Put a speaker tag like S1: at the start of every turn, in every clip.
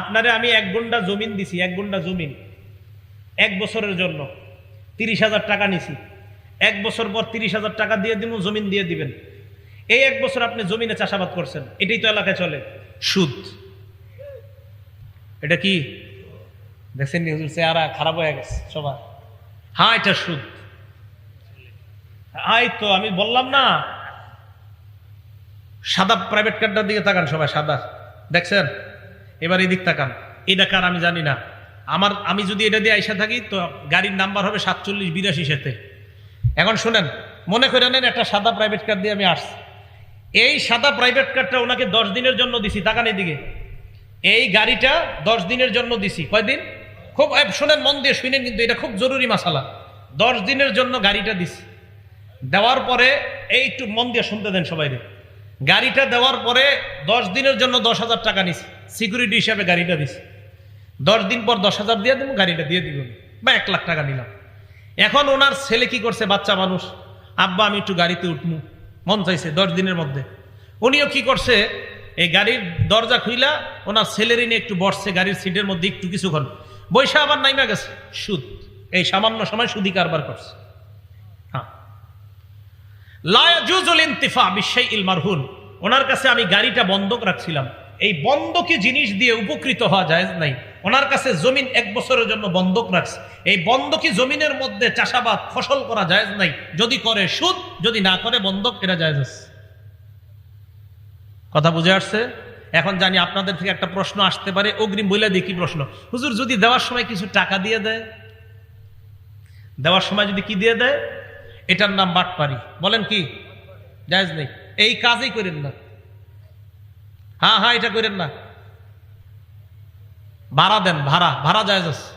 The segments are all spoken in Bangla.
S1: আপনারে আমি 1 গুণ্ঠা জমিন দিছি, 1 গুণ্ঠা জমিন 1 বছরের জন্য 30,000 টাকা নিছি। 1 বছর পর 30,000 টাকা দিয়ে দিব, জমিন দিয়ে দিবেন। এই 1 বছর আপনি জমিনে চাষাবাদ করছেন, এটাই তো এলাকায় চলে সুদ। এটা কি দেখছেন? চেহারা খারাপ হয়ে গেছে সবার। হ্যাঁ, এটা সুদ। এই তো আমি বললাম না, সাদা প্রাইভেট কারটার দিকে তাকান সবাই, সাদা দেখছেন? এবার এদিক তাকান, এটা কার আমি জানি না। আমি যদি এটা দিয়ে আইসা থাকি তো গাড়ির নাম্বার হবে 4782 সাথে। এখন শুনেন, মনে করে নেন একটা সাদা প্রাইভেট কার দিয়ে আমি আসছি। এই সাদা প্রাইভেট কারটা ওনাকে 10 দিনের জন্য দিছি। তাকান এদিকে, এই গাড়িটা 10 দিনের জন্য দিছি। কয়দিন? খুব শুনেন, মন দিয়ে শুনেন, কিন্তু এটা খুব জরুরি মাসালা। 10 দিনের জন্য গাড়িটা দিছি। দেওয়ার পরে এই একটু মন দিয়ে শুনতে দেন সবাই। গাড়িটা দেওয়ার পরে 10 দিনের জন্য 10,000 টাকা নিছি, সিকিউরিটি হিসাবে গাড়িটা দিছি। 10 দিন পর 10,000 দিয়ে দিব, গাড়িটা দিয়ে দিব, বা 1 লাখ টাকা নিলাম। এখন ওনার ছেলে কি করছে, বাচ্চা মানুষ, আব্বা আমি একটু গাড়িতে উঠমু, মন চাইছে 10 দিনের মধ্যে। উনিও কি করছে, এই গাড়ির দরজা খুইলা ওনার ছেলেরই নিয়ে একটু বসছে গাড়ির সিটের মধ্যে, একটু কিছুক্ষণ বৈশা আবার নাইমা গেছে। সুদ। এই সামান্য সময় সুদি কারবার করছে। হ্যাঁ, লা ইয়াজুজুল ইনতিফা বিশাইইল মারহুন। ওনার কাছে আমি গাড়িটা বন্ধক রাখছিলাম, এই বন্ধকি জিনিস দিয়ে উপকৃত হওয়া জায়েজ নাই। ওনার কাছে জমিন 1 বছরের জন্য বন্ধক রাখছে, এই বন্ধকি জমিনের মধ্যে চাষাবাদ ফসল করা জায়েজ নাই। যদি করে সুদ, যদি না করে বন্ধক, এটা জায়েজ আছে। কথা বুঝে আসছে? এখন জানি আপনাদের থেকে একটা প্রশ্ন আসতে পারে, অগ্রিম বলে দিই কি প্রশ্ন। হুজুর, যদি দেওয়ার সময় কিছু টাকা দিয়ে দেয়, দেওয়ার সময় যদি কি দিয়ে দেয়, এটার নাম বাটপারি। বলেন কি জায়েজ নেই? এই কাজই করেন না। হ্যাঁ হ্যাঁ, এটা করেন না। ভাড়া দেন, ভাড়া জায়েজ আছে,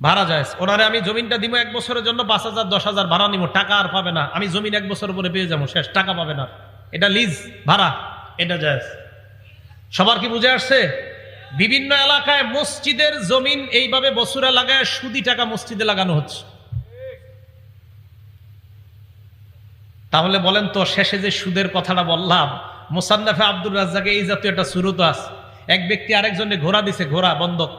S1: ভাড়া জায়েজ। ওনারে আমি জমিনটা দিব 1 বছরের জন্য, 5,000 10,000 ভাড়া নিব, টাকা আর পাবে না। আমি জমিন 1 বছর পরে পেয়ে যাবো, শেষ, টাকা পাবে না। এটা লিজ, ভাড়া, এটা জায়েজ। সবার কি বুঝে আসছে? বিভিন্ন এলাকায় মসজিদের জমিন এইভাবে বছরে লাগায় সুদি টাকা মসজিদে লাগানো হচ্ছে। তাহলে বলেন তো, শেষে যে সুদের কথাটা বললাম, মুসান্নাফে আব্দুর রাজ্জাকে এই জাতীয় একটা সুরত আছে। এক ব্যক্তি আরেকজনে ঘোড়া দিছে, ঘোড়া বন্ধক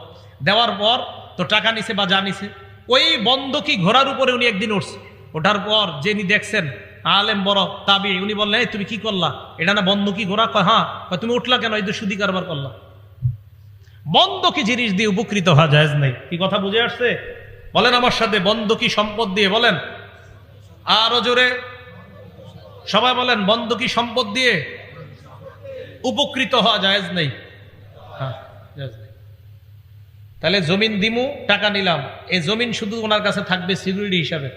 S1: দেওয়ার পর তো টাকা নিছে বা যা নিছে, ওই বন্ধকি ঘোড়ার উপরে উনি একদিন উঠছে। ওঠার পর যিনি দেখছেন আলেম বড় তাবি, উনি বললেন, তুমি কি করলা? এটা না বন্ধকি ঘোড়া? হ্যাঁ। তুমি উঠলা কেন? এই তো সুদি কারবার করলা। বন্ধকি জিনিস দিয়ে উপকৃত হওয়া জায়েজ নাই। কি কথা বুঝে আসছে? বলেন আমার সাথে, বন্ধকি সম্পদ দিয়ে বলেন আরো জোরে, সবাই বলেন, বন্ধকি সম্পদ দিয়ে উপকৃত হওয়া জায়েজ নেই। হ্যাঁ, জায়েজ নেই। তাহলে জমিন দিমু, টাকা নিলাম, এই জমিন শুধু ওনার কাছে থাকবে সিকিউরিটি হিসাবে।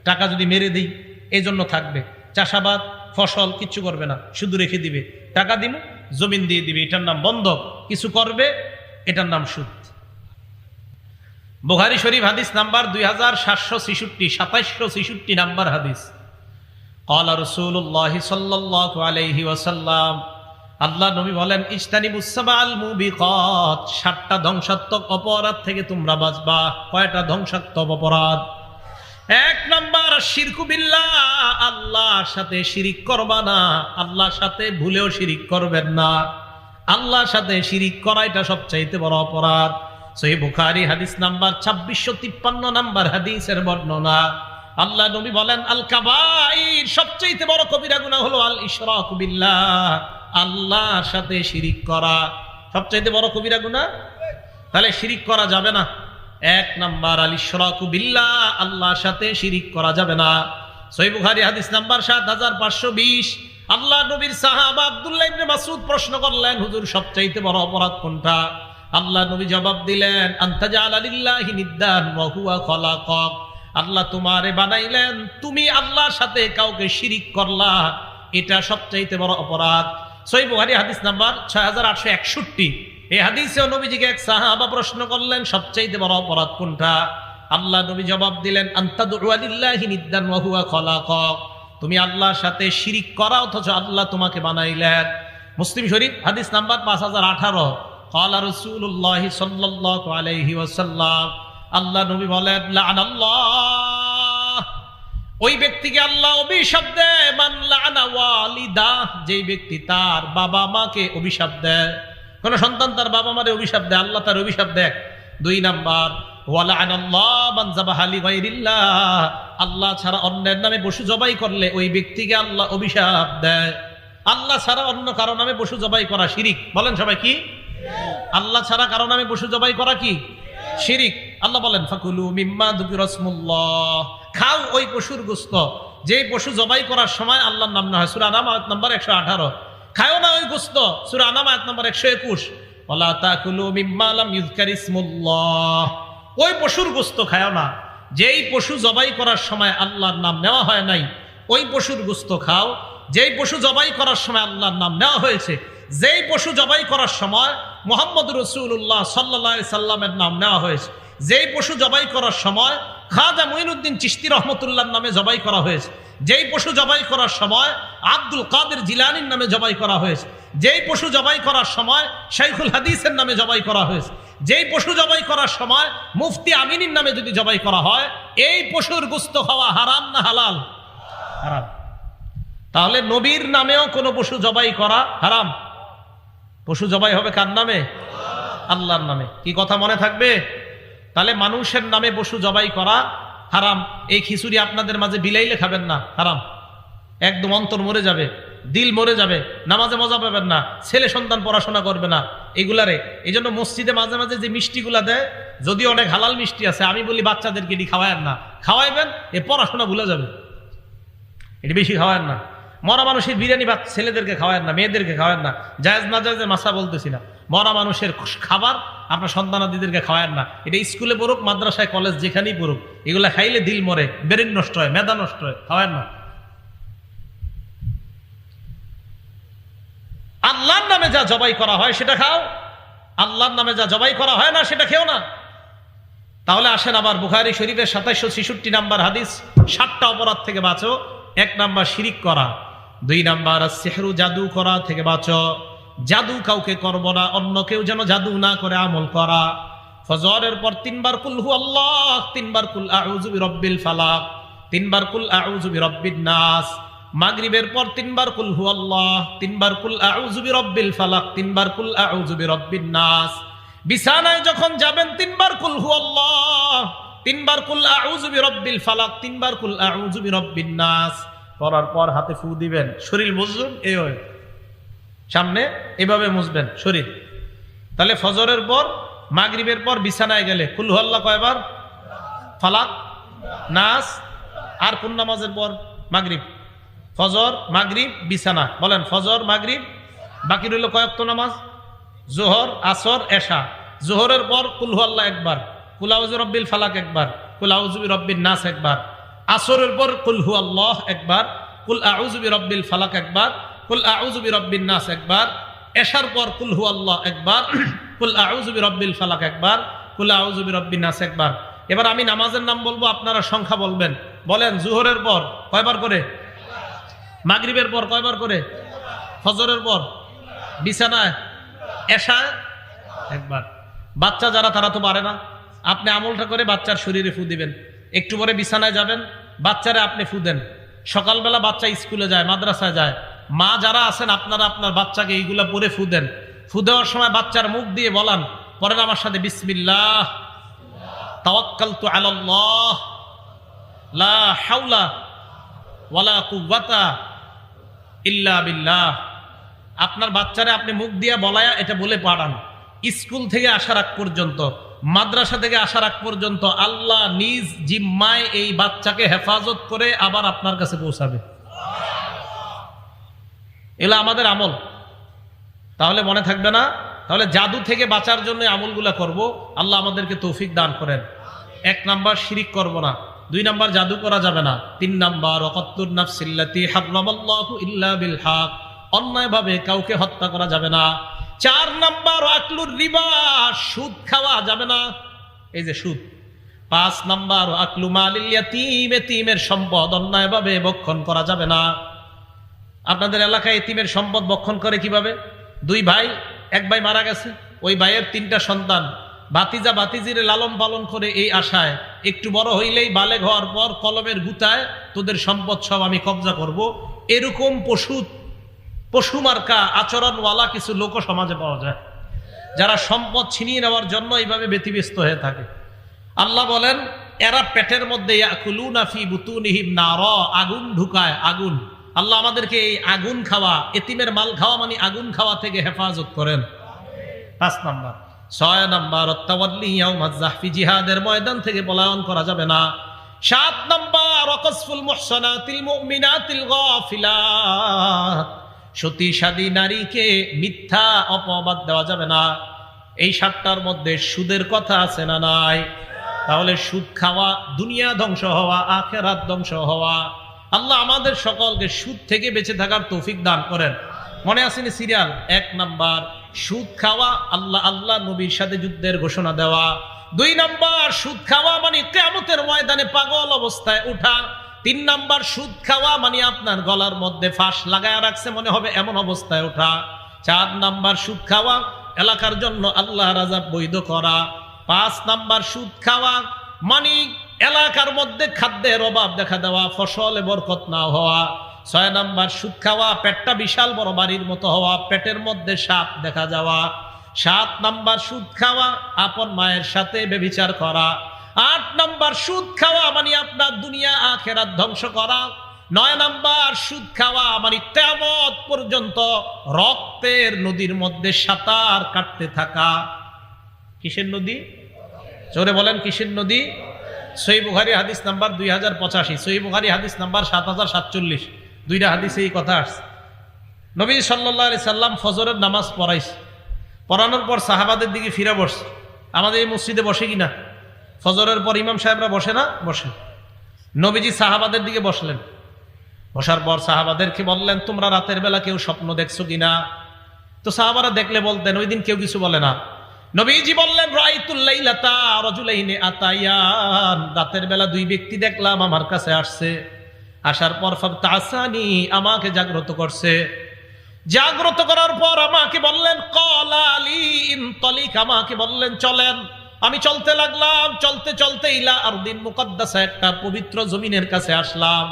S1: টাকা যদি মেরে দিই, এই জন্য থাকবে। চাষাবাদ ফসল কিচ্ছু করবে না, শুধু রেখে দিবে। টাকা দিমু, জমিন দিয়ে দিবে, এটার নাম বন্ধক। কিছু করবে, এটার নাম সুদ। বুখারী শরীফ হাদিস নাম্বার 2766, 2766 নাম্বার হাদিস। ক্বালা রাসূলুল্লাহ সাল্লাল্লাহু আলাইহি ওয়াসাল্লাম, আল্লাহ নবী বলেন, ইজতানিবুস সাবাল মুবিকাত, 7টা ধ্বংসাত্মক অপরাধ থেকে তোমরা বাঁচবা। কয়টা ধ্বংসাত্মক অপরাধ? 1 নাম্বার শিরকু বিল্লাহ, আল্লাহর সাথে শিরিক করবা না। আল্লাহর সাথে ভুলেও শিরিক করবেন না। আল্লাহর সাথে শিরিক করা এটা সবচাইতে বড় অপরাধ। সহিহ বুখারী হাদিস নাম্বার 2653 নাম্বার হাদিসের বর্ণনা। আল্লাহ নবী বলেন, আল কাবাইর, সবচেয়ে বড় কবিরা গুনাহ হলো আল ইশরাকু বিল্লাহ, আল্লাহর সাথে শিরিক করা। সবচেয়ে বড় কবিরা গুনাহ, তাহলে শিরিক করা যাবে না। 1 নাম্বার আল ইশরাকু বিল্লাহ, আল্লাহর সাথে শিরিক করা যাবে না। সহিহ বুখারী হাদিস নাম্বার 7520। আল্লাহ নবীর সাহাবা আব্দুল্লাহ ইবনে মাসউদ প্রশ্ন করলেন, হুজুর সবচেয়ে বড় অপরাধ কোনটা? আল্লাহ নবী জবাব দিলেন, আনতাজালা লিল্লাহি নিদ্দান ওয়া হুয়া খালাকাক, আল্লাহ তোমারে বানাইলেন, তুমি আল্লাহর সাথে কাউকে শিরিক করলা, এটা সবচাইতে বড় অপরাধ। সহিহ বুখারী হাদিস নাম্বার 6861। এই হাদিসে নবীজিকে এক সাহাবা প্রশ্ন করলেন, সবচাইতে বড় অপরাধ কোনটা? আল্লাহ নবী জবাব দিলেন, আনতাদউ লিল্লাহি নিদ্দান ওয়া হুয়া খালাকাক, তুমি আল্লাহর সাথে শিরিক করা অথচ আল্লাহ তোমাকে বানাইলেন। মুসলিম শরীফ হাদিস নাম্বার 5018। ক্বালা রাসূলুল্লাহ সাল্লাল্লাহু আলাইহি ওয়াসাল্লাম, আল্লাহ নবী বলেন, লাআনাল্লাহ, ওই ব্যক্তিকে আল্লাহ অভিশাপ দেয়, মান লাআনা ওয়ালিদা, যেই ব্যক্তি তার বাবা মাকে অভিশাপ দেয়। কোন সন্তান তার বাবা মারে অভিশাপ দেয়, আল্লাহ তার অভিশাপ দেয়। 2 নাম্বার, আল্লাহ ছাড়া অন্যের নামে পশু জবাই করলে ওই ব্যক্তিকে আল্লাহ অভিশাপ দেয়। আল্লাহ ছাড়া অন্য কারো নামে পশু জবাই করা শিরিক। বলেন সবাই কি? আল্লাহ ছাড়া কারো নামে পশু জবাই করা কি? শিরিক। আল্লাহ বলেন ফাকুলু মিম্মা যুকিরা রাসমুল্লাহ, খাও ওই পশুর গোশত যেই পশু জবাই করার সময় আল্লাহর নাম না হয়। সূরা আনাম আয়াত নম্বর 118। খাও না ওই গোশত, সূরা আনাম আয়াত নম্বর 121। ওয়ালা তাকুলু মিম্মা লাম ইযকার ইসমুল্লাহ, ওই পশুর গোশত খাও না যেই পশু জবাই করার সময় আল্লাহর নাম নেওয়া হয় নাই। ওই পশুর গোশত খাও যেই পশু জবাই করার সময় আল্লাহর নাম নেওয়া হয়েছে। যেই পশু জবাই করার সময় মুহাম্মদ রাসূলুল্লাহ সাল্লাল্লাহু আলাইহি সাল্লামের নাম নেওয়া হয়েছে। যেই পশু জবাই করার সময় খাজা মুঈনুদ্দিন চিশতি রহমতুল্লাহর নামে জবাই করা হয়েছে। যেই পশু জবাই করার সময় আব্দুল কাদের জিলানীর নামে জবাই করা হয়েছে। যেই পশু জবাই করার সময় শাইখুল হাদিসের নামে জবাই করা হয়েছে। যেই পশু জবাই করার সময় মুফতি আমিনীর নামে যদি জবাই করা হয়, এই পশুর গোশত খাওয়া হারাম না হালাল? হারাম। তাহলে নবীর নামেও কোনো পশু জবাই করা হারাম। পশু জবাই হবে কার নামে? আল্লাহর নামে। কি কথা মনে থাকবে? তাহলে মানুষের নামে পশু জবাই করা হারাম। এই খিচুড়ি আপনাদের মাঝে বিলাইলে খাবেন না, হারাম। একদম অন্তর মরে যাবে, দিল মরে যাবে, নামাজে মজা পাবেন না, ছেলে সন্তান পড়াশোনা করবে না এগুলারে। এই জন্য মসজিদে মাঝে মাঝে যে মিষ্টিগুলা দেয়, যদি অনেক হালাল মিষ্টি আছে, আমি বলি বাচ্চাদেরকে এটি খাওয়ায়েন না। খাওয়াইবেন এ পড়াশোনা ভুলে যাবে, এটি বেশি খাওয়ায়েন না। মরা মানুষের বিরিয়ানি ছেলেদেরকে খাওয়ায়েন না, মেয়েদেরকে খাওয়ায়েন না। জায়েজ না জায়েজের মাসা বলতেছি না। মরা মানুষের খাবার আপনার সন্তানাদিদেরকে খাওয়ায়েন না। এটা স্কুলে পড়ুক, মাদ্রাসায়, কলেজ, যেখানেই পড়ুক, এগুলা খাইলে দিল মরে, ব্রেন নষ্ট হয়, মেধা নষ্ট হয়, খাওয়ায়েন না। আল্লাহর নামে যা জবাই করা হয় সেটা খাও, আল্লাহর নামে যা জবাই করা হয় না সেটা খেও না। তাহলে আসেন আবার বুখারী শরীফের 2766 নাম্বার হাদিস, 7টা অপরাধ থেকে বাঁচো। 1 নাম্বার শিরিক করা, 2 নাম্বার সিহরু জাদু করা থেকে বাঁচো। জাদু কাউকে করব না, অন্য কেউ যেন জাদু না করে আমল করা। ফজরের পর 3 বার কুল হু আল্লাহ, 3 বার কুল আউযু বিরাব্বিল ফালাক, 3 বার কুল আউযু বিরাব্বিন নাস। মাগরিবের পর 3 বার কুল হু আল্লাহ, 3 বার কুল আউযু বিরাব্বিল ফালাক, 3 বার কুল আউযু বিরাব্বিন নাস। বিছানায় যখন যাবেন 3 বার কুল হু আল্লাহ, 3 বার কুল আউযু বিরাব্বিল ফালাক, 3 বার কুল আউযু বিরাব্বিন নাস। করার পর হাতে ফু দিবেন, শরীর মুছবেন, এই হয় সামনে এভাবে মুছবেন শরীর। তাহলে ফজরের পর, মাগরিবের পর বিছানায় গেলে কুল হু আল্লাহ কয়বার? ফালাক, নাস। আর কোন নামাজের পর? মাগরিব। ফজর, মাগরিব, বিছানা। বলেন ফজর, মাগরিব, বাকি রইল কয়েকটা নামাজ? জোহর, আসর, এশা। জোহরের পর কুল হু আল্লাহ একবার, কুল আউযু বিরাব্বিল ফালাক একবার, কুল আউযু বিরাব্বিন নাস একবার। আসরের পর কুল হু আল্লাহ একবার, কুল আউযু বিরাব্বিল ফালাক একবার, কুল আউযু বিরাব্বিন নাস একবার। এশার পর কুল হু আল্লাহ একবার, কুল আউযু বিরাব্বিল ফালাক একবার, কুল আউযু বিরাব্বিন নাস একবার। এবার আমি নামাজের নাম বলবো, আপনারা সংখ্যা বলবেন। বলেন জোহরের পর কয়বার করে? মাগরিবের পর কয়বার করে? ফজরের পর, বিছানায়, এশা একবার। বাচ্চা যারা তারা তো পারে না, আপনি আমলটা করে বাচ্চার শরীরে ফু দিবেন। একটু পরে বিছানায় যাবেন, বাচ্চারে আপনি ফু দেন। সকালবেলা বাচ্চা স্কুলে যায়, মাদ্রাসায় যায়, মা যারা আছেন আপনারা আপনার বাচ্চাকে এইগুলা পরে ফু দেন। ফু দেওয়ার সময় বাচ্চার মুখ দিয়ে বলান, পরেন আমার সাথে, বিসমিল্লাহ তাওয়াক্কালতু আলাল্লাহ লা হাওলা ওয়ালা কুওয়াতা ইল্লা বিল্লাহ। আপনার বাচ্চারে আপনি মুখ দিয়া বলায়া এটা বলে পাঠান। স্কুল থেকে আসার আগ পর্যন্ত, মাদ্রাসা থেকে আসার আগ পর্যন্ত আল্লাহ নিজ জিম্মায় এই বাচ্চাকে হেফাজত করে আবার আপনার কাছে পৌঁছাবে। এগুলো আমাদের আমল। তাহলে মনে থাকবে না? তাহলে জাদু থেকে বাঁচার জন্য আমলগুলা করব। আল্লাহ আমাদেরকে তৌফিক দান করেন। 1 নাম্বার শিরিক করব না, 2 নাম্বার জাদু করা যাবে না, 3 নাম্বার ওয়াকাতুন নাফসিল্লাতি হারামাল্লাহু ইল্লা বিল হক, অন্যায়ভাবে কাউকে হত্যা করা যাবে না। 4 নাম্বার আকলুর রিবা, সুদ খাওয়া যাবে না, এই যে সুদ। 5 নাম্বার আকলু মালিল ইয়াতীম, এতিমের সম্পদ অন্যায়ভাবে ভক্ষণ করা যাবে না। আপনাদের এলাকায় এতিমের সম্পদ ভক্ষণ করে কিভাবে? 2 ভাই, 1 ভাই মারা গেছে, ওই ভাইয়ের 3টা সন্তান, ভাতিজা ভাতিজিরে লালন পালন করে এই আশায় একটু বড় হইলেই বালেগ হওয়ার পর কলমের গুতায় তোদের সম্পদ সব আমি কবজা করব। এরকম পশু মার্কা আচরণওয়ালা কিছু লোক সমাজে পাওয়া যায়। যারা সম্পদ ছিনিয়ে নেওয়ার জন্য এইভাবে ব্যতিব্যস্ত হয়ে থাকে। আল্লাহ বলেন এরা পেটের মধ্যে ইয়াকুলুনা ফি বুতুনিহিম নারা, আগুন ঢুকায়, আগুন। আল্লাহ আমাদেরকে এই আগুন খাওয়া, এতিমের মাল খাওয়া মানে আগুন খাওয়া থেকে হেফাজত করেন। 5 নাম্বার। 6 নাম্বার আত-তাওয়াল্লি ইয়াউমাজ যাহফি, জিহাদের ময়দান থেকে পলায়ন করা যাবে না। 7 নাম্বার ওয়াকসফুল মুহসানাতিল মুমিনাতিল গাফিলাত, সতীসাধী নারীকে মিথ্যা অপবাদ দেওয়া যাবে না। এই 7টার মধ্যে সুদের কথা আছে না নাই? তাহলে সুদ খাওয়া দুনিয়া ধ্বংস হওয়া, আখিরাত ধ্বংস হওয়া। আল্লাহ আমাদের সকলকে সুদ থেকে বেঁচে থাকার তৌফিক দান করেন। মনে আসেনি সিরিয়াল? 1 নাম্বার সুদ খাওয়া, আল্লাহ নবীর সাথে যুদ্ধের ঘোষণা দেওয়া। 2 নাম্বার সুদ খাওয়া মানে কিয়ামতের ময়দানে পাগল অবস্থায় ওঠা। 3 নাম্বার সুদ খাওয়া মানে আপনার গলার মধ্যে ফাঁস লাগায় রাখছে মনে হবে এমন অবস্থায় ওঠা। 4 নাম্বার সুদ খাওয়া এলাকার জন্য আল্লাহর আযাব বৈধ করা। 5 নাম্বার সুদ খাওয়া মানে এলাকার মধ্যে খাদ্যের অভাব দেখা দেওয়া, ফসলে বরকত না হওয়া। 6 নাম্বার সুদ খাওয়া পেটটা বিশাল বড় বাড়ির মতো হওয়া, পেটের মধ্যে সাপ দেখা যাওয়া। 7 নাম্বার সুদ খাওয়া আপন মায়ের সাথে ব্যভিচার করা। 8 নাম্বার সুদ খাওয়া মানে আপনার দুনিয়া আখিরাত ধ্বংস করা। 9 নাম্বার সুদ খাওয়া মানে কিয়ামত পর্যন্ত রক্তের নদীর মধ্যে সাঁতার কাটতে থাকা। কিসের নদী? জোরে বলেন কিসের নদী? সহিহ বুখারী হাদিস নাম্বার 2085, সহিহ বুখারী হাদিস নাম্বার 7047। 2টা হাদিসে এই কথা আসছে। নবী সাল্লাল্লাহু আলাইহি সাল্লাম ফজরের নামাজ পড়াইছে, পড়ানোর পর সাহাবাদের দিকে ফিরে বসছে। আমাদের এই মসজিদে বসে কিনা? ফজরের পর ইমাম সাহেবরা বসে না? বসে। নবীজি সাহাবাদের দিকে বসলেন, বসার পর সাহাবাদেরকে বললেন তোমরা রাতের বেলা কেউ স্বপ্ন দেখছো কিনা? তো সাহাবারা দেখলে বলতেন, ওই দিন কেউ কিছু বলে না। নবীজি বললেন রাআইতুল লাইলাতা রাজুলাইনি আতায়ান, রাতের বেলা 2 ব্যক্তি দেখলাম আমার কাছে আসছে। আসার পর ফাবতাসানি, আমাকে জাগ্রত করছে। জাগ্রত করার পর আমাকে বললেন ক্বালা লি ইনতালিক, আমাকে বললেন চলেন। আমি চলতে লাগলাম, চলতে চলতে ইলা আরদিন মুকদ্দাসা, একটা পবিত্র জমিনের কাছে আসলাম।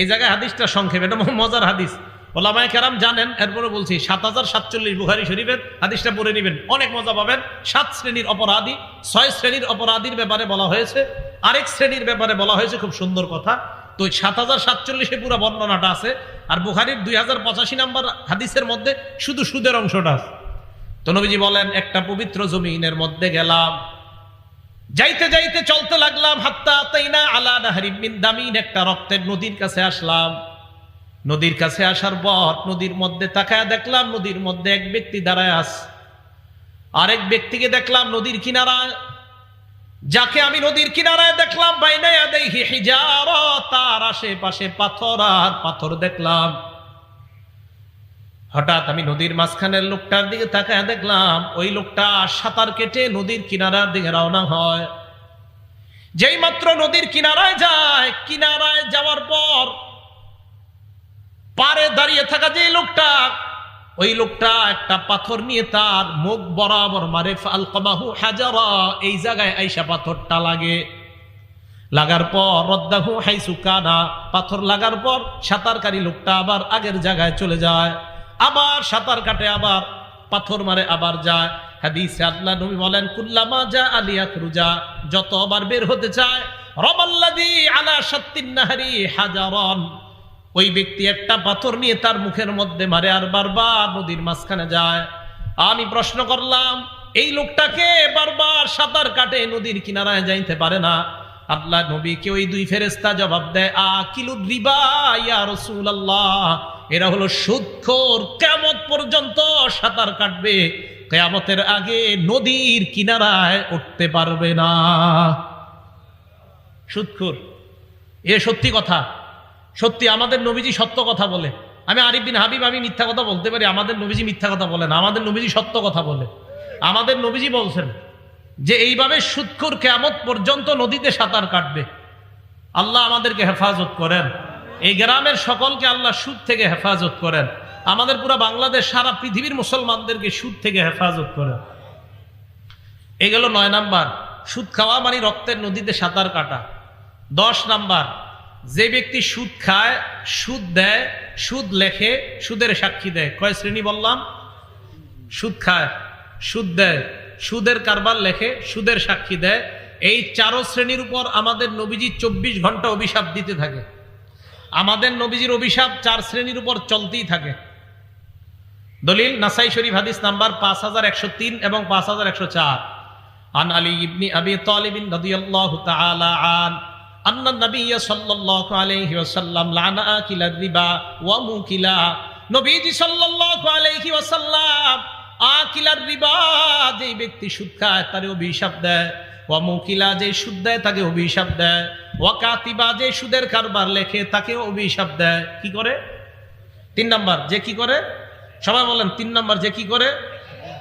S1: এই জায়গায় হাদিসটা সংক্ষেপে, এটা মজার হাদিস, ওলামায়ে কেরাম জানেন, এরপরে বলছি 7047 বুখারী শরীফের হাদিসটা পড়ে নেবেন, অনেক মজা পাবেন। 7 শ্রেণীর অপরাধী, 6 শ্রেণীর অপরাধীর ব্যাপারে বলা হয়েছে, আরেক শ্রেণীর ব্যাপারে বলা হয়েছে, খুব সুন্দর কথা। তো 7047 পুরো বর্ণনাটা আছে, আর বুখারীর 2085 নাম্বার হাদিসের মধ্যে শুধু সুদের অংশটা আছে। তো নবীজি বলেন একটা পবিত্র জমিনের মধ্যে গেলাম, যাইতে যাইতে চলতে লাগলাম, হাত্তা আতাইনা আলা নাহরিম মিন দামিন, একটা রক্তের নদীর কাছে আসলাম। নদীর কাছে আসার পর নদীর মধ্যে তাকায় দেখলাম নদীর মধ্যে এক ব্যক্তি দাঁড়ায় আছে, আরেক ব্যক্তিকে দেখলাম নদীর কিনারায়। যাকে আমি নদীর কিনারায় দেখলাম বাইনা ইয়াদাইহি হিজারা, তার আশেপাশে পাথর আর পাথর দেখলাম। হঠাৎ আমি নদীর মাঝখানের লোকটার দিকে তাকায় দেখলাম ওই লোকটা সাঁতার কেটে নদীর কিনারার দিকে রওনা হয়। যেই মাত্র নদীর কিনারায় যায়, কিনারায় যাওয়ার পর পারে দাঁড়িয়ে থাকা যে লোকটা, ওই লোকটা একটা পাথর নিয়ে তার মুখ বরাবর মারে। ফালকামাহু হাজারা, এই জায়গায় আইসা পাথরটা লাগে। লাগার পর রদ্দাহু হাইসু কানা, পাথর লাগার পর সাঁতারকারী লোকটা আবার আগের জায়গায় চলে যায়, আবার সাঁতার কাটে, আবার পাথর মারে, আবার যায়। হাদিসে আল্লাহ নবী বলেন কুল্লামা জা আলিয়াখরুজা, যতবার বের হতে চায়, রামাল্লাযী আলা শাত্তিন নাহরি হাজারান, ওই ব্যক্তি একটা পাথর নিয়ে তার মুখের মধ্যে মারে আর বারবার নদীর মাঝখানে যায়। আমি প্রশ্ন করলাম এই লোকটাকে বারবার সাঁতার কাটে নদীর কিনারায় যাইতে পারে না। আল্লাহ নবীকে ওই 2 ফেরেশতা জবাব দেয় আকিলুর রিবা ইয়া রাসূলুল্লাহ, এরা হলো সুদখোর, কিয়ামত পর্যন্ত সাঁতার কাটবে, কিয়ামতের আগে নদীর কিনারায় উঠতে পারবে না। সুদখোর, এ সত্যি কথা, সত্যি আমাদের নবীজি সত্য কথা বলে। আমি আরিফ বিন হাবিব, আমি মিথ্যা কথা বলতে পারি, আমাদের নবীজি মিথ্যা কথা বলে না, আমাদের নবীজি সত্য কথা বলে। আমাদের নবীজি বলছেন যে এইভাবে সুদখোর কিয়ামত পর্যন্ত নদীতে সাঁতার কাটবে। আল্লাহ আমাদেরকে হেফাজত করেন, এই গ্রামের সকলকে আল্লাহ সুদ থেকে হেফাজত করেন, আমাদের পুরো বাংলাদেশ সারা পৃথিবীর মুসলমানদেরকে সুদ থেকে হেফাজত করেন। এই গেল 9 নাম্বার, সুদ খাওয়া মানে রক্তের নদীতে সাঁতার কাটা। 10 নাম্বার, যে ব্যক্তি সুদ খায়, সুদ দেয়, সুদ লেখে, সুদের সাক্ষী দেয়। কয় শ্রেণী বললাম? সুদ খায়, সুদ দেয়, সুদের কারবার লেখে, সুদের সাক্ষী দেয়, এই 4 শ্রেণীর উপর আমাদের নবীজি 24 ঘন্টা অভিশাপ দিতে থাকে। আমাদের নবীজির অভিশাপ 4 শ্রেণীর উপর চলতেই থাকে। দলিল নাসাই শরীফ হাদিস নাম্বার 5103 এবং 5104। আন আলী ইবনে আবি তালিব রাদিয়াল্লাহু তাআলা আন আন্না নবিয়্য সাল্লাল্লাহু আলাইহি ওয়াসাল্লাম লানা আকিলার রিবা ওয়া মুকিলা। নবীজি সাল্লাল্লাহু আলাইহি ওয়াসাল্লাম আকিলার রিবা, যে ব্যক্তি সুদ খায় তার অভিশাপ দেয়, ওয়া মুকিলা, যে সুদ দেয় তাকে অভিশাপ দেয়, ওয়া কাতিবা, যে সুদের কারবার লেখে তাকে অভিশাপ দেয়। কি করে? 3 নাম্বার, যে কি করে? সবাই বলেন 3 নাম্বার, যে কি করে?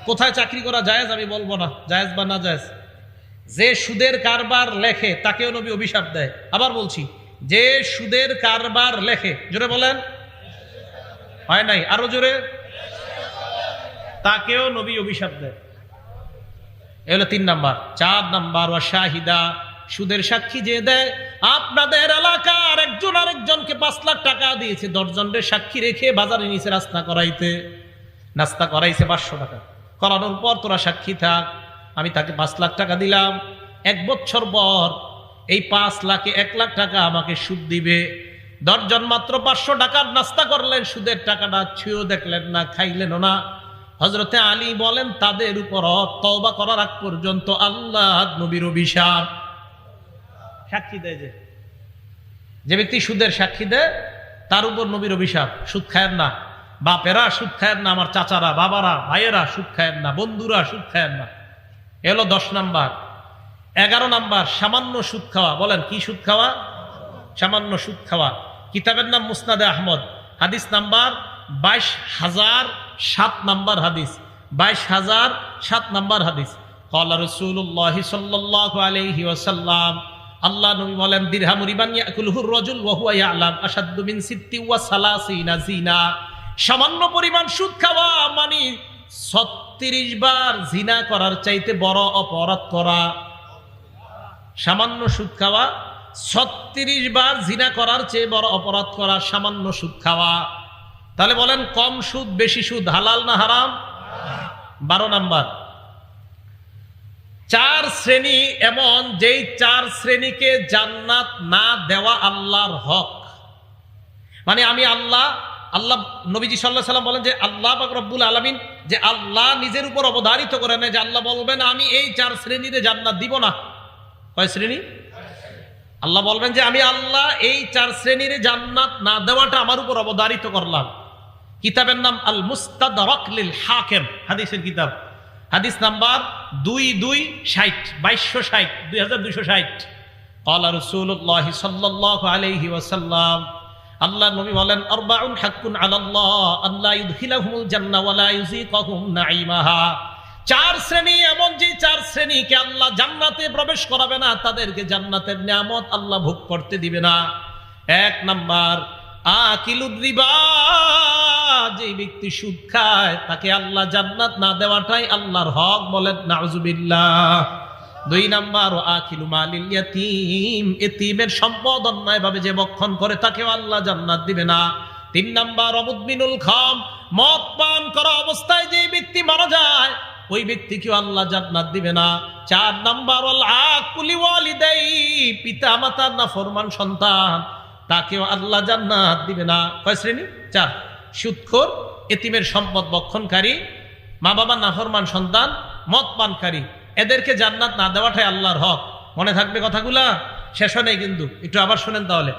S1: কোথায় চাকরি করা জায়েজ আমি বলবো না, জায়েজ বা না জায়েজ। যে সুদের কারবার লেখে তাকেও নবী অভিশাপ দেয়। আবার বলছি, যে সুদের কারবার লেখে, জোরে বলেন, হয় নাই, আরো জোরে, তাকেও নবী অভিশাপ দেয়। এ হলো 3 নাম্বার। 4 নাম্বার, ওয়া শাহিদা, সুদের সাক্ষী যে দেয়। আপনাদের এলাকার একজন আরেকজনকে 5 লাখ টাকা দিয়েছে, 10 জনের সাক্ষী রেখে বাজারে নিচে নাস্তা করাইছে 500 টাকা। করানোর পর তোরা সাক্ষী থাক, আমি তাকে 5 লাখ টাকা দিলাম, 1 বছর পর এই 5 লাখে 1 লাখ টাকা আমাকে সুদ দিবে। 10 জন মাত্র 500 টাকার নাস্তা করলেন, সুদের টাকাটা ছুঁয়েও দেখলেন না, খাইলেন না। হযরতে আলী বলেন, তাদের উপর তওবা করার আগ পর্যন্ত আল্লাহ নবীর অভিশাপ। সাক্ষী দেয় যে ব্যক্তি সুদের সাক্ষী দেয় তার উপর নবীর অভিশাপ। সুদ খায়েন না, বাপেরা সুদ খায়েন না, আমার চাচারা, বাবারা, ভাইয়েরা সুদ খায়েন না, বন্ধুরা সুদ খায়েন না। এলো 10 নাম্বার। 11 নাম্বার, সামান্য সুদ খাওয়া। বলেন, কি সুদ খাওয়া? সামান্য সুদ খাওয়া। কিতাবের নাম মুসনাদে আহমদ, হাদিস নাম্বার 22,007 নাম্বার হাদিস, 22,007 নাম্বার হাদিস। ক্বালা রাসূলুল্লাহ সাল্লাল্লাহু আলাইহি ওয়াসাল্লাম, আল্লাহ নবী বলেন, দিরহামু রিবান ইয়াকুলুহুর রাজুল ওয়া হুয়া ইয়ালাম আশাদ্দু মিন 36 জিনা। সামান্য পরিমাণ সুদ খাওয়া মানে 36 বার জিনা করার চাইতে বড় অপরাধ করা। সামান্য সুদ খাওয়া 36 বার জিনা করার চেয়ে বড় অপরাধ করা, সামান্য সুদ খাওয়া। তাহলে বলেন, কম সুদ বেশি সুদ হালাল না হারাম? 12 নাম্বার, 4 শ্রেণী এমন, যেই 4 শ্রেণীকে জান্নাত না দেওয়া আল্লাহর হক। মানে আমি আল্লাহ নবীজি সাল্লাল্লাহু আলাইহি ওয়াসাল্লাম বলেন যে আল্লাহ পাক রব্বুল আলামিন, যে আল্লাহ নিজের উপর অবধারিত করে নেয় যে আল্লাহ বলবেন আমি এই 4 শ্রেণীতে জান্নাত দিব না। কয় শ্রেণী? আল্লাহ বলবেন যে আমি আল্লাহ এই 4 শ্রেণীর জান্নাত না দেওয়াটা আমার উপর অবধারিত করলাম। কিতাবের নাম আল মুস্তাদরাক লিল হাকিম, হাদিসের কিতাব, হাদিস নাম্বার 2260 ক্বালা রাসূলুল্লাহ সাল্লাল্লাহু আলাইহি ওয়াসাল্লাম, আল্লাহ নবী বলেন, আরবাউন হাক্কুন আলাল্লাহ আল্লা ইউদখিলাহুমুল জান্নাহ ওয়া লা ইউযিকাহুম নাঈমাহা। 4 শ্রেণী এমন, যে 4 শ্রেণীকে আল্লাহ জান্নাতে প্রবেশ করাবে না, তাদেরকে জান্নাতের নিয়ামত আল্লাহ ভোগ করতে দিবে না। 1 নাম্বার, আকিলুর রিবা, যে ব্যক্তি সুদ খায় তাকে আল্লাহ জান্নাত না দেওয়াটাই আল্লাহর হক। বলেন নাউজুবিল্লাহ। 2 নাম্বার, আকিলু মালিল ইয়াতীম, এতিমের সম্পদ অন্যায়ভাবে যে ভক্ষণ করে তাকেও আল্লাহ জান্নাত দিবে না। 3 নাম্বার, মুদমিনুল খাম, মদ পান করা অবস্থায় যে ব্যক্তি মারা যায় ওই ব্যক্তিকেও আল্লাহ জান্নাত দিবে না। 4 নাম্বার, ওয়াল আকুলি ওয়ালিদাই, পিতা মাতার নাফরমান সন্তান, তাকেও আল্লাহ জান্নাত দিবে না। কয় শ্রেণী? 4। সুদখোর, এতিমের সম্পদ ভক্ষণকারী, মা বাবা নাফরমান সন্তান, মদ পানকারী, এদেরকে জান্নাত না দেওয়াটাই আল্লাহর হক। মনে থাকবে কথাগুলা? শেষ হয় নাই কিন্তু, একটু আবার শোনেন তাহলে।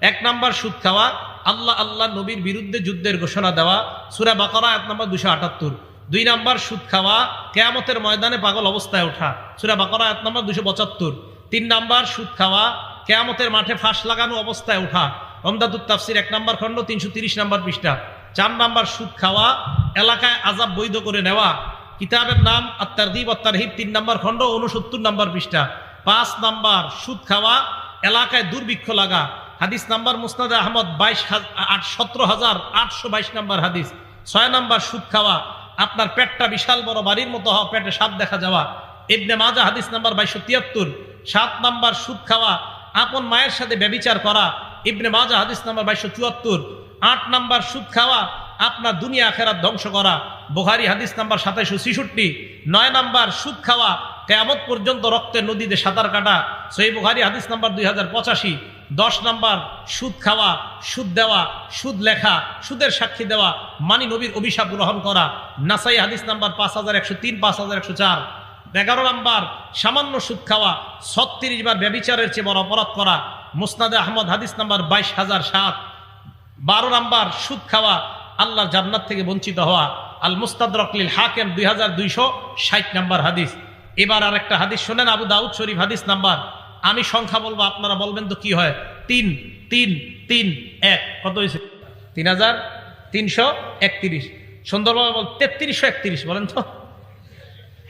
S1: 1 নাম্বার, সুদ খাওয়া, আল্লাহ নবীর বিরুদ্ধে যুদ্ধের ঘোষণা দেওয়া, সূরা বাকারা আয়াত নাম্বার 278। 2 নাম্বার, সুদ খাওয়া, কিয়ামতের ময়দানে পাগল অবস্থায় ওঠা, সূরা বাকারা আয়াত নাম্বার 275। 3 নাম্বার, সুদ খাওয়া, কিয়ামতের মাঠে ফাঁস লাগানো অবস্থায় ওঠা, উমদাতুত তাফসীর 1 নাম্বার খণ্ড 330 নাম্বার পৃষ্ঠা। 4 নাম্বার, সুদ খাওয়া, এলাকায় আযাব বৈধ করে নেওয়া, কিতাবের নাম আত-তারগীব ওয়াত তারহিব 3 নাম্বার খণ্ড 69 নাম্বার পৃষ্ঠা। 5 নাম্বার, সুদ খাওয়া, এলাকায় দুর্ভিক্ষ লাগা, হাদিস নাম্বার মুসনাদে আহমদ 17,822 নাম্বার হাদিস। 6 নাম্বার, সুদ খাওয়া, আপনার পেটটা বিশাল বড় বাড়ির মতো হওয়া, পেটে সাপ দেখা যাওয়া, ইবনে মাজাহ হাদিস নাম্বার 2273। 7 নাম্বার, সুদ খাওয়া, আপন মায়ের সাথে ব্যভিচার করা, ইবনে মাজাহ হাদিস নাম্বার 2274। 8 নাম্বার, সুদ খাওয়া, আপনার দুনিয়া আখিরাত ধ্বংস করা, বুখারী হাদিস নাম্বার 2766। 9 নাম্বার সুদ খাওয়া, কিয়ামত পর্যন্ত রক্তের নদীতে সাঁতার কাটা, সহিহ বুখারী হাদিস নাম্বার 2085। 10 নাম্বার সুদ খাওয়া, সুদ দেওয়া, সুদ লেখা, সুদের সাক্ষী দেওয়া, মানি নবীর অভিশাপ গ্রহণ করা, নাসাই হাদিস নাম্বার 5103, 5104। 11 নাম্বার সামান্য সুদ খাওয়া, 36 বার ব্যভিচারের চেয়ে বড় অপরাধ করা, মুসনাদে আহমদ হাদিস নাম্বার 22007। 12 নাম্বার সুদ খাওয়া, আল্লাহর জান্নাত থেকে বঞ্চিত হওয়া, আল মুস্তাদরাক লিল হাকিম 2260 নাম্বার হাদিস। এবার আরেকটা হাদিস শোনেন, আবু দাউদ শরীফ হাদিস নাম্বার, আমি সংখ্যা বলবো আপনারা বলবেন তো কি হয়। 3 3 3 1 কত হয়েছে? 3331। সুন্দরভাবে বল 3331 বলেন তো।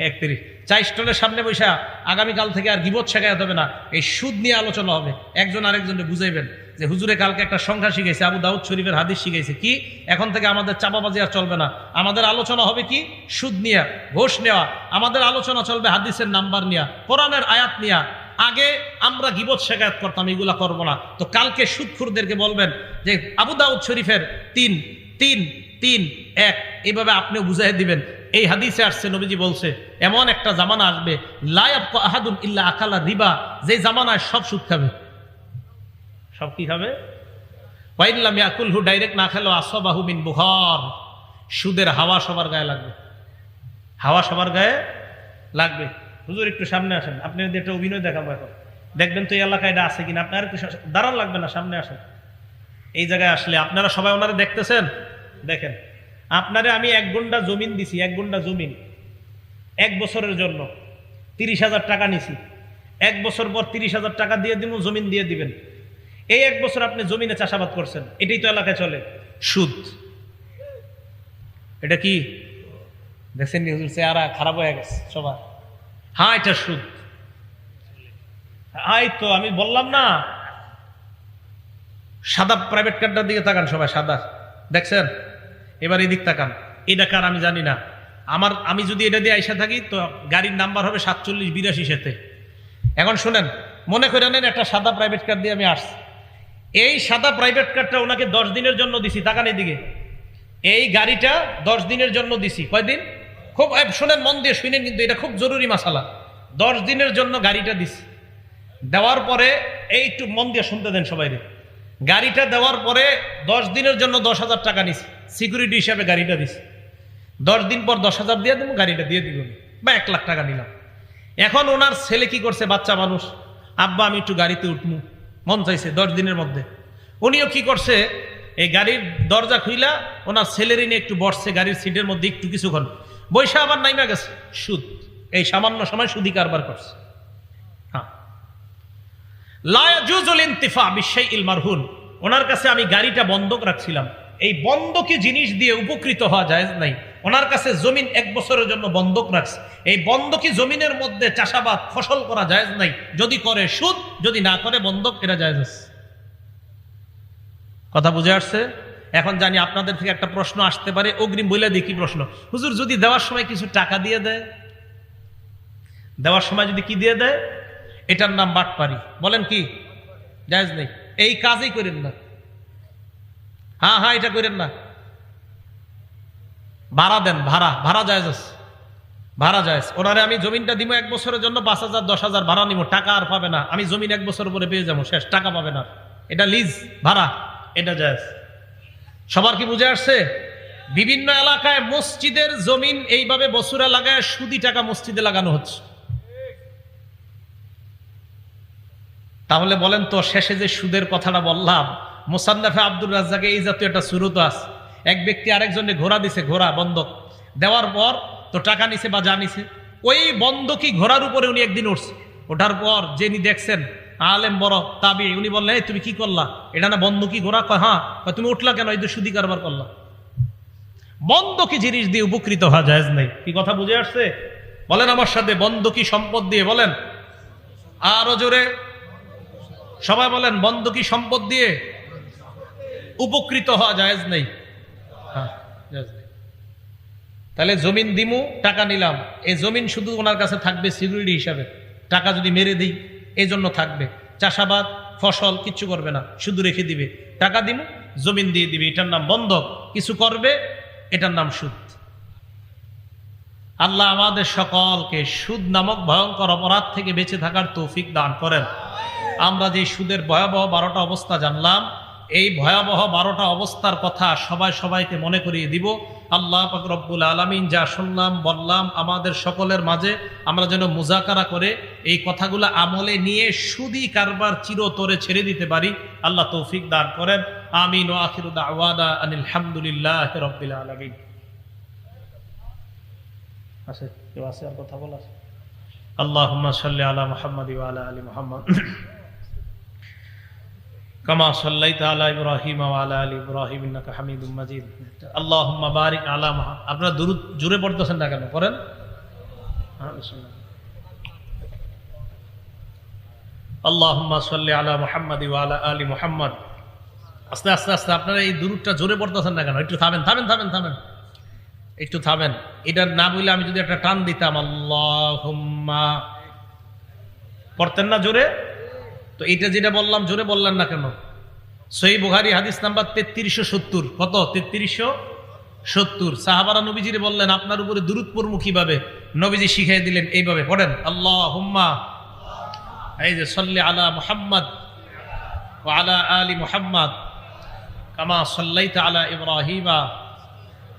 S1: 31 চা স্টলের সামনে বৈশা আগামীকাল থেকে আর গিবত শেখাতে হবে না, এই সুদ নিয়ে আলোচনা হবে। একজন আরেকজনকে বুঝাইবেন যে হুজুরে কালকে একটা সংখ্যা শিখাইছে, আবু দাউদ শরীফের হাদিস শিখাইছে, কি এখন থেকে আমাদের চাপাবাজি আর চলবে না। আমাদের আলোচনা হবে কি? সুদ নিয়া, ঘোষ নেওয়া। আমাদের আলোচনা চলবে হাদিসের নাম্বার নিয়া, কোরআনের আয়াত নিয়া। আগে আমরা গিবত শেখায়ত করতাম, এগুলা করবো না। তো কালকে সুদখোরদেরকে বলবেন যে আবু দাউদ শরীফের 3 3 3 1, এইভাবে আপনিও বুঝাই দিবেন। এই হাদিসে আসছে, নবীজি বলছে এমন একটা জামানা আসবে, লা ইয়াবকা আহাদুন ইল্লা আকালা রিবা, যে জামানায় সব সুদ খাবে। সব কি খাবে? ওয়া ইল্লাম ইয়াকুলহু, ডাইরেক্ট না খেলো আসবাহু মিন বুখার, সুদের হাওয়া সবার গায়ে লাগবে। হাওয়া সবার গায়ে লাগবে। হুজুর একটু সামনে আসেন, আপনি যদি একটা অভিনয় দেখাবো এখন, দেখবেন তো এই এলাকায় এটা আছে কিনা। আপনার একটু দাঁড়ান লাগবে না, সামনে আসেন। এই জায়গায় আসলে আপনারা সবাই ওনারা দেখতেছেন, দেখেন। আপনারে আমি 1 গুণ্ঠা জমিন দিছি, 1 গুণ্ঠা জমিন 1 বছরের জন্য 30,000 টাকা নিছি। 1 বছর পর 30,000 টাকা দিয়ে দিব, জমিন দিয়ে দিবেন। এই 1 বছর আপনি জমিনে চাষাবাদ করছেন, এটাই তো এলাকায় চলে সুদ। এটা কি দেখছেন? হুজুর চেহারা খারাপ হয়ে গেছে সবার। হ্যাঁ, এটা সুদ। হাই তো আমি বললাম না। সাদা প্রাইভেট কারটার দিকে তাকান সবাই, সাদা দেখছেন? এবার এদিক তাকান। এটা কার আমি জানি না। আমি যদি এটা দিয়ে আইসা থাকি তো গাড়ির নাম্বার হবে 4782 সাথে। এখন শুনেন, মনে করে নেন একটা সাদা প্রাইভেট কার দিয়ে আমি আসছি। এই সাদা প্রাইভেট কারটা ওনাকে 10 দিনের জন্য দিছি। তাকান এদিকে, এই গাড়িটা 10 দিনের জন্য দিছি। কয়দিন? খুব শোনেন, মন দিয়ে শুনেন, কিন্তু এটা খুব জরুরি মাসালা। 10 দিনের জন্য গাড়িটা দিছি। দেওয়ার পরে এই একটু মন দিয়ে শুনতে দেন সবাই। গাড়িটা দেওয়ার পরে 10 দিনের জন্য 10,000 টাকা নিছি, সিকিউরিটি হিসাবে গাড়িটা দিছি। 10 দিন পর 10,000 দিয়ে দেবো, গাড়িটা দিয়ে দিব, বা 1 লাখ টাকা নিলাম। এখন ওনার ছেলে কি করছে? বাচ্চা মানুষ, আব্বা আমি একটু গাড়িতে উঠবো, মন চাইছে 10 দিনের মধ্যে। উনিও কি করছে? এই গাড়ির দরজা খুইলা ওনার ছেলেরই নিয়ে একটু বসছে গাড়ির সিটের মধ্যে, একটু কিছুক্ষণ বৈশা আবার নাইমা গেছে। সুদ। এই সামান্য সময় সুদি কারবার করছে। হ্যাঁ, লা ইয়াজুজুল ইনতিফা বিশাইইল মারহুন। ওনার কাছে আমি গাড়িটা বন্ধক রাখছিলাম, এই বন্ধকি জিনিস দিয়ে উপকৃত হওয়া জায়েজ নাই। ওনার কাছে জমিন 1 বছরের জন্য বন্ধক রাখছে, এই বন্ধকি জমিনের মধ্যে চাষাবাদ ফসল করা জায়েজ নাই। যদি করে সুদ, যদি না করে বন্ধক, এটা জায়েজ আছে। কথা বুঝে আসছে? এখন জানি আপনাদের থেকে একটা প্রশ্ন আসতে পারে, অগ্রিম বলে দিই কি প্রশ্ন। হুজুর যদি দেওয়ার সময় কিছু টাকা দিয়ে দেয়, দেওয়ার সময় যদি কি দিয়ে দেয়, এটার নাম বাটপারি। বলেন কি জায়েজ নেই? এই কাজই করেন না। হ্যাঁ হ্যাঁ, এটা করেন না। ভাড়া দেন, ভাড়া জায়েজ আছে, ভাড়া জায়েজ। ওনারে আমি জমিনটা দিব 1 বছরের জন্য, 5,000 10,000 ভাড়া নিব, টাকা আর পাবে না। আমি জমিন 1 বছর পরে পেয়ে যাবো, শেষ, টাকা পাবে না। এটা লিজ, ভাড়া, এটা জায়েজ। সবার কি বুঝে আসছে? বিভিন্ন এলাকায় মসজিদের জমিন এইভাবে বছরে লাগায় সুদি টাকা মসজিদে লাগানো হচ্ছে। তাহলে বলেন তো, শেষে যে সুদের কথাটা বললাম, মুসান্নাফে আব্দুর রাজ্জাকে এই জাতীয় একটা সুরত আছে। এক ব্যক্তি আরেকজনে ঘোড়া দিছে, ঘোড়া বন্ধক দেওয়ার পর তো টাকা নিছে বা যা নিছে, ওই বন্ধকি ঘোড়ার উপরে উনি একদিন উঠছে। ওঠার পর যিনি দেখছেন আলেম বড় তাবি, উনি বললেন, এই তুমি কি করলা? এটা না বন্ধকি ঘোড়া? কয় হ্যাঁ। তুমি উঠলা কেন? এই তো সুদি কারবার করলা। বন্ধকি জিনিস দিয়ে উপকৃত হওয়া জায়েজ নাই। কি কথা বুঝে আসছে? বলেন আমার সাথে, বন্ধকি সম্পদ দিয়ে বলেন আরো জোরে, সবাই বলেন, বন্ধকি সম্পদ দিয়ে উপকৃত হওয়া জায়েজ নেই। হ্যাঁ, জায়েজ নেই। তাহলে জমিন দিমু, টাকা নিলাম, এই জমিন শুধু ওনার কাছে থাকবে সিকিউরিটি হিসাবে। টাকা যদি মেরে দিই, এই জন্য থাকবে। চাষাবাদ ফসল কিচ্ছু করবে না, শুধু রেখে দিবে। টাকা দিমু, জমিন দিয়ে দিবে, এটার নাম বন্ধক। কিছু করবে, এটার নাম সুদ। আল্লাহ আমাদের সকলকে সুদ নামক ভয়ঙ্কর অপরাধ থেকে বেঁচে থাকার তৌফিক দান করেন। আমরা যে সুদের ভয়াবহ 12টা অবস্থা জানলাম, এই ভয়াবহ 12টা অবস্থার কথা সবাইকে মনে করিয়ে দিব। আল্লাহ পাক রব্বুল আলামিন যা শুনলাম বললাম আমাদের সকলের মাঝে আমরা যেন মুজাকারা করে এই কথাগুলো আমলে নিয়ে সুদি কারবার চিরতরে ছেড়ে দিতে পারি। আল্লাহ তৌফিক দান করেন। আমিন ওয়া আখিরু দাওয়ানা আনিল হামদুলিল্লাহি রাব্বিল আলামিন। আছে কেউ আছে আর কথা বলার? আল্লাহুম্মা সাল্লি আলা মুহাম্মাদ ওয়া আলা আলি মুহাম্মাদ কামা সাল্লাইতা আলা ইব্রাহিম ওয়া আলা আলি ইব্রাহিম ইন্নাকা হামিদুম মাজিদ। আল্লাহুম্মা বারিক আলা মুহাম্মাদ। আপনারা দুরূদ জোরে পড়তেছেন না কেন? করেন। হ্যাঁ, বিসমিল্লাহ। আল্লাহুম্মা সাল্লি আলা মুহাম্মাদ ওয়া আলা আলি মুহাম্মাদ। আস্তে আস্তে আস্তে আপনারা এই দুরূদটা জোরে পড়তেছেন না কেন? একটু থামেন। একটু থামেন। এটা না বলে আমি যদি একটা টান দিতাম আল্লাহুম্মা, পড়তেন না জোরে? তো এটা যেটা বললাম জোরে বললেন না কেন? সহিহ বুখারী হাদিস নাম্বার 3370। কত? 3370। সাহাবারা নবীজিরে বললেন আপনার উপরে দুরূদ পড়মু কিভাবে? নবীজি শিখিয়ে দিলেন এইভাবে, পড়েন আল্লাহুম্মা, এই যে সাল্লি আলা মুহাম্মাদ ওয়া আলা আলি মুহাম্মাদ কামা সাল্লাইতা আলা ইব্রাহিমা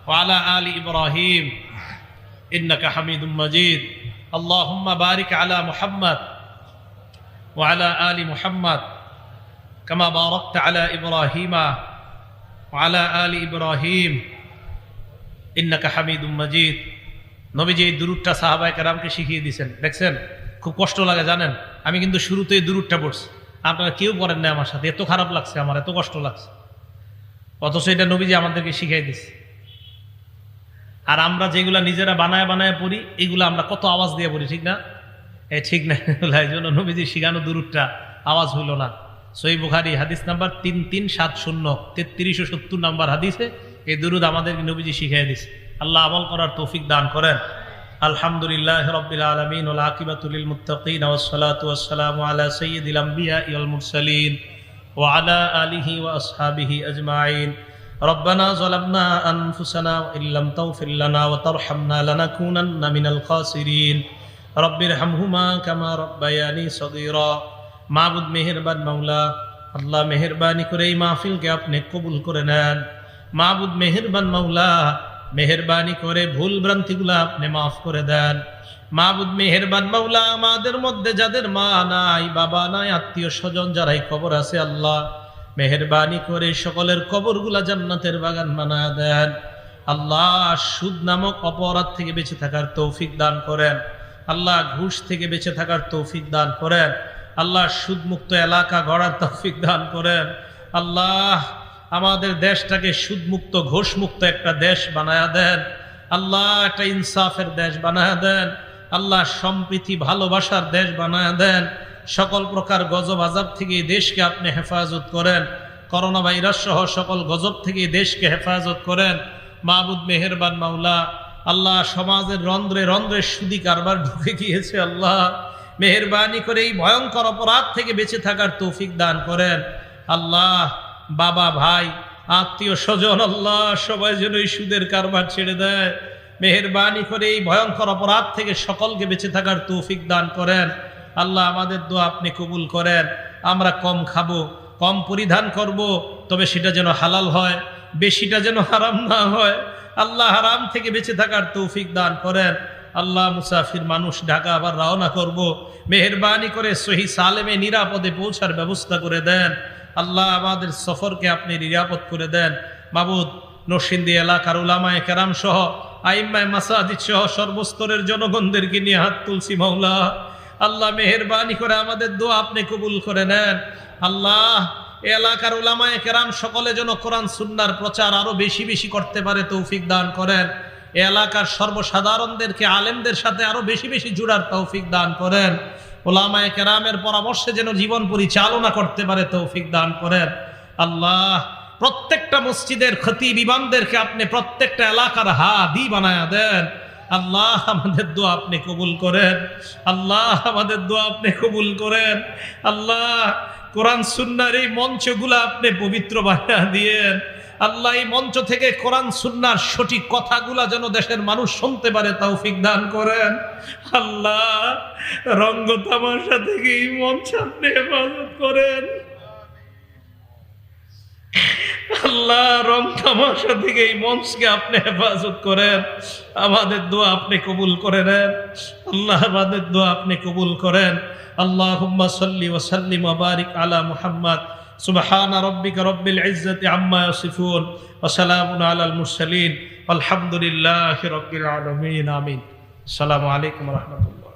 S1: ওয়া আলা আলি ইব্রাহিম ইন্নাকা হামিদুম মাজিদ। আল্লাহুম্মা বারিক আলা মুহাম্মাদ ওয়া আলা আলি মুহাম্মাদ কামা বারাকতা আলা ইব্রাহিমা ওয়া আলা আলি ইব্রাহিম ইন্নাকা হামিদুম মাজিদ। নবীজি এই দুরূদটা সাহাবায়ে কেরামকে শিখিয়ে দিয়েছেন। দেখছেন খুব কষ্ট লাগে জানেন? আমি কিন্তু শুরুতে এই দুরূদটা পড়ছি, আপনারা কেউ পড়েন না আমার সাথে। এত খারাপ লাগছে আমার, এত কষ্ট লাগছে, অথচ এটা নবীজি আমাদেরকে শিখিয়ে দিচ্ছে। আর আমরা যেগুলা নিজেরা বানায় পড়ি, এগুলো আমরা কত আওয়াজ দিয়ে পড়ি, ঠিক না? ঠিক না? এই জন্য নবীজি শিখানো দুরূদটা আওয়াজ হইল না। সহিহ বুখারী হাদিস নাম্বার 3370, 3370 নাম্বার হাদিসে এই দুরূদ আমাদেরকে নবীজি শিখিয়ে দিচ্ছে। আল্লাহ আমল করার তৌফিক দান করেন। আলহামদুলিল্লাহি রাব্বিল আলামিন ওয়াল আকিবাতু লিল মুত্তাকিন ওয়াস সালাতু ওয়াস সালামু আলা সাইয়্যিদিল আমবিয়া ওয়াল মুরসালিন ওয়া আলা আলিহি ওয়া আসহাবিহি আজমাইন। রব্বানা যালামনা আনফুসানা ওয়া ইল্লাম তাগফির লানা ওয়া তারহামনা লানাকুনান্না মিনাল খাসিরিন। রব্বিরহামহুমা কামা রাব্বায়ানি সগীরা। মাবুদ মেহেরবান মাওলা, আল্লাহ মেহেরবানি করে এই মাহফিলকে আপনি কবুল করে নেন। মাবুদ মেহেরবান মাওলা, মেহেরবানি করে ভুল ভ্রান্তিগুলো আপনি মাফ করে দেন। মাবুদ মেহেরবান মাওলা, আমাদের মধ্যে যাদের মা নাই, বাবা নাই, আত্মীয় স্বজন যারাই কবর আছে, আল্লাহ মেহেরবানি করে সকলের কবরগুলা জান্নাতের বাগান বানায় দেন। আল্লাহ সুদ নামক অপরাধ থেকে বেঁচে থাকার তৌফিক দান করেন। আল্লাহ ঘুষ থেকে বেঁচে থাকার তৌফিক দান করেন। আল্লাহ সুদমুক্ত এলাকা গড়ার তৌফিক দান করেন। আল্লাহ আমাদের দেশটাকে সুদমুক্ত ঘুষমুক্ত একটা দেশ বানায়া দেন। আল্লাহ একটা ইনসাফের দেশ বানায়া দেন। আল্লাহ সম্প্রীতি ভালোবাসার দেশ বানায়া দেন। সকল প্রকার গজব আযাব থেকে এই দেশকে আপনি হেফাজত করেন। করোনা ভাইরাস সহ সকল গজব থেকে এই দেশকে হেফাজত করেন। মাবুদ মেহেরবান মাওলা, আল্লাহ সমাজের রন্ধ্রে রন্ধ্রে সুদি কারবার ঢুকে গিয়েছে। আল্লাহ মেহেরবানি করে এই ভয়ঙ্কর অপরাধ থেকে বেঁচে থাকার তৌফিক দান করেন। আল্লাহ বাবা ভাই আত্মীয় স্বজন, আল্লাহ সবাই যেন এই সুদের কারবার ছেড়ে দেয়। মেহেরবানি করে এই ভয়ঙ্কর অপরাধ থেকে সকলকে বেঁচে থাকার তৌফিক দান করেন। আল্লাহ আমাদের দোয়া আপনি কবুল করেন। আমরা কম খাবো, কম পরিধান করব, তবে সেটা যেন হালাল হয়, বেশিটা যেন হারাম না হয়। আল্লাহ হারাম থেকে বেঁচে থাকার তৌফিক দান করেন। আল্লাহ মুসাফির মানুষ ঢাকা আবার রওনা করব, মেহেরবানি করে সহি সালেমে নিরাপদে পৌঁছার ব্যবস্থা করে দেন। আল্লাহ আমাদের সফরকে আপনি নিরাপদ করে দেন। মাবুদ নরসিংদী এলাকার উলামায়ে কেরাম সহ আইম্মায়ে মাসাজিদ সহ সর্বস্তরের জনগণদেরকে নিয়ে হাত তুলছি মাওলা। আল্লাহ মেহেরবানি করে আমাদের দোয়া আপনি কবুল করে নেন। আল্লাহ এলাকার উলামায়ে কেরাম সকলে যেন কোরআন সুন্নাহর প্রচার আরো বেশি বেশি করতে পারে তৌফিক দান করেন। এলাকার সর্বসাধারণদেরকে আলেমদের সাথে আরো বেশি বেশি জুড়ার তৌফিক দান করেন। উলামায়ে কেরামের পরামর্শে যেন জীবন পরিচালনা করতে পারে তৌফিক দান করেন। আল্লাহ প্রত্যেকটা মসজিদের খতিব ইমামদেরকে আপনি প্রত্যেকটা এলাকার হাদি বানায়া দেন। আল্লাহ আমাদের দোয়া আপনি কবুল করেন। আল্লাহ আমাদের দোয়া আপনি কবুল করেন। আল্লাহ কোরআন সুন্নাহর এই মঞ্চগুলো আপনি পবিত্র বানায়া দিয়েন। আল্লাহ এই মঞ্চ থেকে কোরআন সুন্নাহর সঠিক কথাগুলা যেন দেশের মানুষ শুনতে পারে তৌফিক দান করেন। আল্লাহ রঙ্গ তামাশা থেকে এই মঞ্চ আপনি হেফাজত করেন। আল্লাহ রং তামাশা থেকে এই মঞ্চকে আপনি হেফাজত করেন। আমাদের দোয়া আপনি কবুল করে নেন। আল্লাহ আমাদের দোয়া আপনি কবুল করেন। আল্লাহুম্মা সাল্লি ওয়া সাল্লিম ওয়া বারিক আলা মুহাম্মাদ। সুবহানা রাব্বিকা রাব্বিল ইজ্জাতি আম্মা ইয়াসিফুন ওয়া সালামুন আলাল মুরসালিন। আলহামদুলিল্লাহি রাব্বিল আলামিন। আমিন। আসসালামু আলাইকুম ওয়া রাহমাতুল্লাহ।